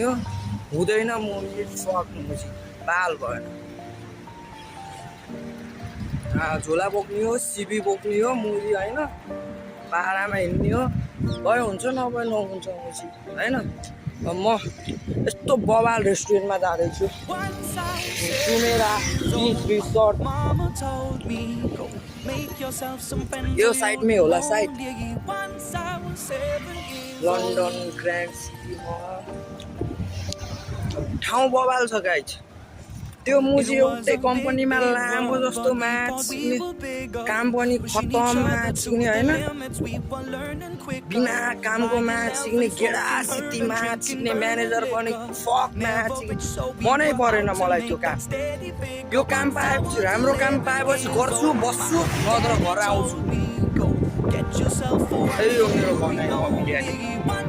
यो हुँदैन मुभी सक्नुपछि बाल भएन झोला बोक्ने हो सिबी बोक्ने हो मुभी होइन पारामा हिँड्ने हो भए हुन्छ नभए नहुन्छ मुसी होइन म यस्तो बवाल रेस्टुरेन्टमा जाँदैछु सुनेरा बिच रिसोर्ट यो साइडमै होला साइड लन्डन ग्रान्ड सिटीमा ठाउँ बवाल छ गाइज त्यो मुजी एउटै कम्पनीमा लामो जस्तो म्याच सिक्ने काम पनि खतम म्याच सिक्ने होइन बिना कामको म्याच सिक्ने गेडा सिटी म्याच सिक्ने म्यानेजर पनि फक म्याच सिक्ने मनै परेन मलाई त्यो काम यो काम पाएपछि राम्रो काम पाएपछि गर्छु बस्छु नत्र घर आउँछु त्यही हो मेरो भनाइ